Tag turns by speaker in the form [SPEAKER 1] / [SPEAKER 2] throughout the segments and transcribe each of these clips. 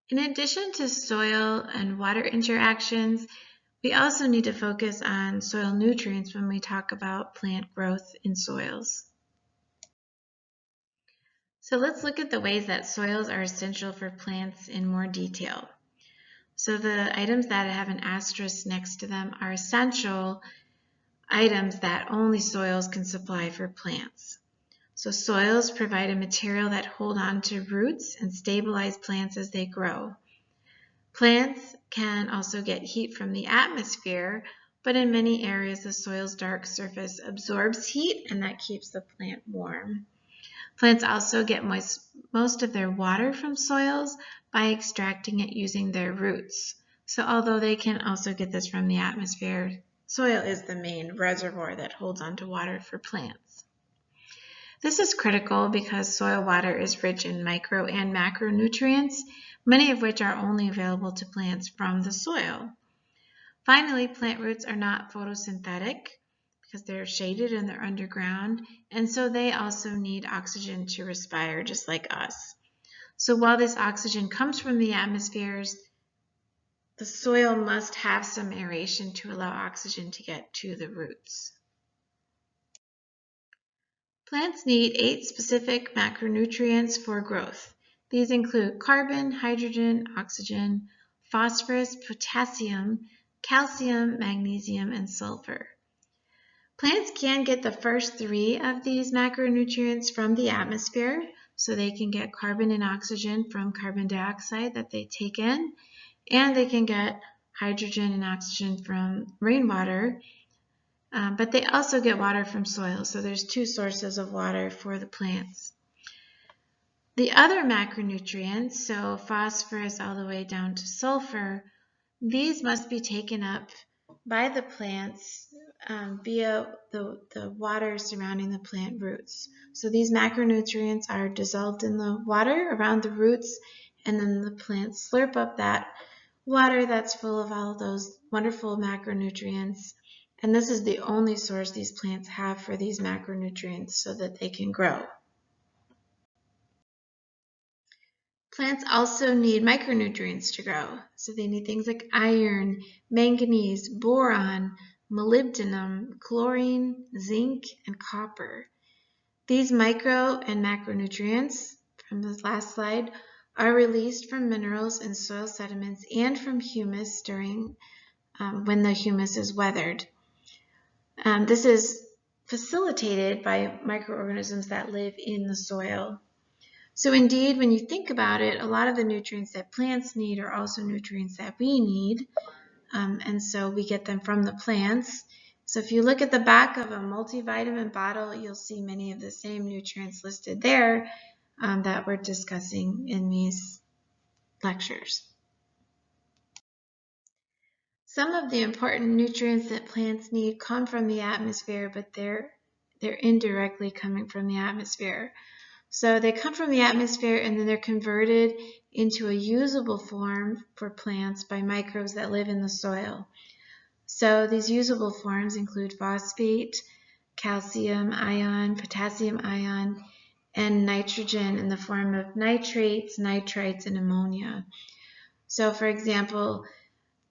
[SPEAKER 1] In addition to soil and water interactions, we also need to focus on soil nutrients when we talk about plant growth in soils. So let's look at the ways that soils are essential for plants in more detail. So the items that have an asterisk next to them are essential items that only soils can supply for plants. So soils provide a material that hold on to roots and stabilize plants as they grow. Plants can also get heat from the atmosphere, but in many areas the soil's dark surface absorbs heat and that keeps the plant warm. Plants also get most of their water from soils by extracting it using their roots. So although they can also get this from the atmosphere, soil is the main reservoir that holds onto water for plants. This is critical because soil water is rich in micro and macronutrients, many of which are only available to plants from the soil. Finally, plant roots are not photosynthetic because they're shaded and they're underground, and so they also need oxygen to respire just like us. So while this oxygen comes from the atmospheres, the soil must have some aeration to allow oxygen to get to the roots. Plants need 8 specific macronutrients for growth. These include carbon, hydrogen, oxygen, phosphorus, potassium, calcium, magnesium, and sulfur. Plants can get the first 3 of these macronutrients from the atmosphere, so they can get carbon and oxygen from carbon dioxide that they take in, and they can get hydrogen and oxygen from rainwater, but they also get water from soil, so there's 2 sources of water for the plants. The other macronutrients, so phosphorus all the way down to sulfur, these must be taken up by the plants via the water surrounding the plant roots. So these macronutrients are dissolved in the water around the roots, and then the plants slurp up that water that's full of all those wonderful macronutrients. And this is the only source these plants have for these macronutrients so that they can grow. Plants also need micronutrients to grow. So they need things like iron, manganese, boron, molybdenum, chlorine, zinc, and copper. These micro and macronutrients, from this last slide, are released from minerals and soil sediments and from humus during when the humus is weathered. This is facilitated by microorganisms that live in the soil. So indeed, when you think about it, a lot of the nutrients that plants need are also nutrients that we need, and so we get them from the plants. So if you look at the back of a multivitamin bottle, you'll see many of the same nutrients listed there that we're discussing in these lectures. Some of the important nutrients that plants need come from the atmosphere, but they're indirectly coming from the atmosphere. So they come from the atmosphere and then they're converted into a usable form for plants by microbes that live in the soil. So these usable forms include phosphate, calcium ion, potassium ion, and nitrogen in the form of nitrates, nitrites, and ammonia. So for example,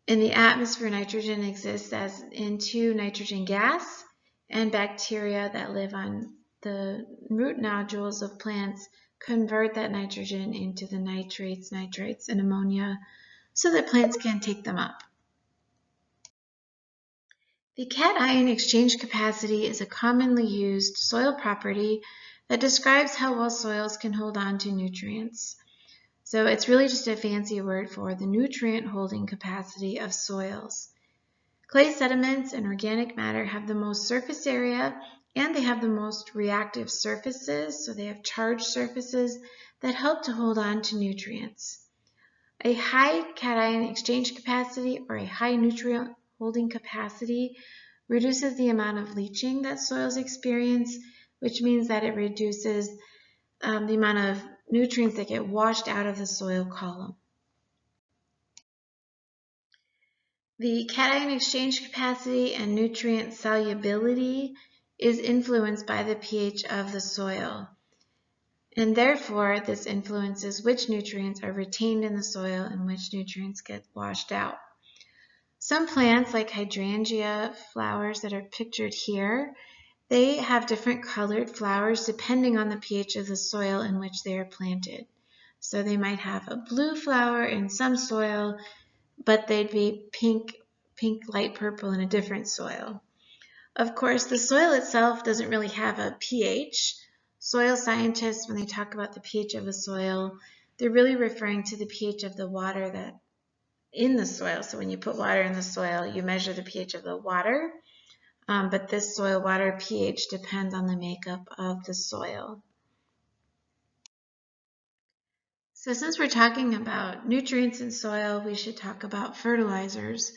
[SPEAKER 1] in the atmosphere, nitrogen exists as in 2 nitrogen gas, and bacteria that live on the root nodules of plants convert that nitrogen into the nitrates, nitrites, and ammonia so that plants can take them up. The cation exchange capacity is a commonly used soil property that describes how well soils can hold on to nutrients. So it's really just a fancy word for the nutrient holding capacity of soils. Clay sediments and organic matter have the most surface area, and they have the most reactive surfaces, so they have charged surfaces that help to hold on to nutrients. A high cation exchange capacity or a high nutrient holding capacity reduces the amount of leaching that soils experience, which means that it reduces the amount of nutrients that get washed out of the soil column. The cation exchange capacity and nutrient solubility is influenced by the pH of the soil. And therefore, this influences which nutrients are retained in the soil and which nutrients get washed out. Some plants, like hydrangea flowers that are pictured here, they have different colored flowers depending on the pH of the soil in which they are planted. So they might have a blue flower in some soil, but they'd be pink, light purple in a different soil. Of course, the soil itself doesn't really have a pH. Soil scientists, when they talk about the pH of a soil, they're really referring to the pH of the water that in the soil. So when you put water in the soil, you measure the pH of the water, but this soil water pH depends on the makeup of the soil. So since we're talking about nutrients in soil, we should talk about fertilizers.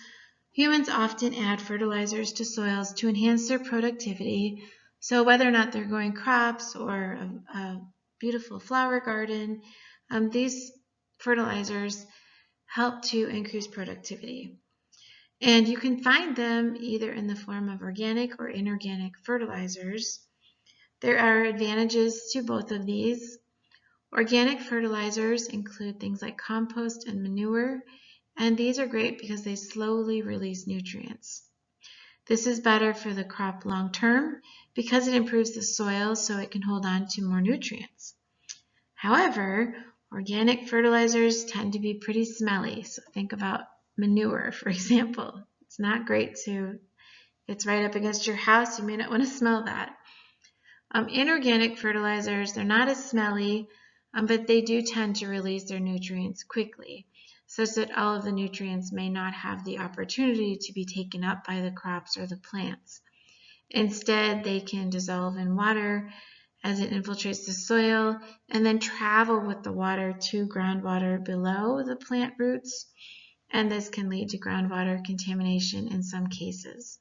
[SPEAKER 1] Humans often add fertilizers to soils to enhance their productivity. So whether or not they're growing crops or a beautiful flower garden, these fertilizers help to increase productivity. And you can find them either in the form of organic or inorganic fertilizers. There are advantages to both of these. Organic fertilizers include things like compost and manure, and these are great because they slowly release nutrients. This is better for the crop long term because it improves the soil so it can hold on to more nutrients. However, organic fertilizers tend to be pretty smelly, so think about manure, for example. It's not great if it's right up against your house, you may not want to smell that. Inorganic fertilizers, they're not as smelly, but they do tend to release their nutrients quickly, such that all of the nutrients may not have the opportunity to be taken up by the crops or the plants. Instead, they can dissolve in water as it infiltrates the soil and then travel with the water to groundwater below the plant roots, and this can lead to groundwater contamination in some cases.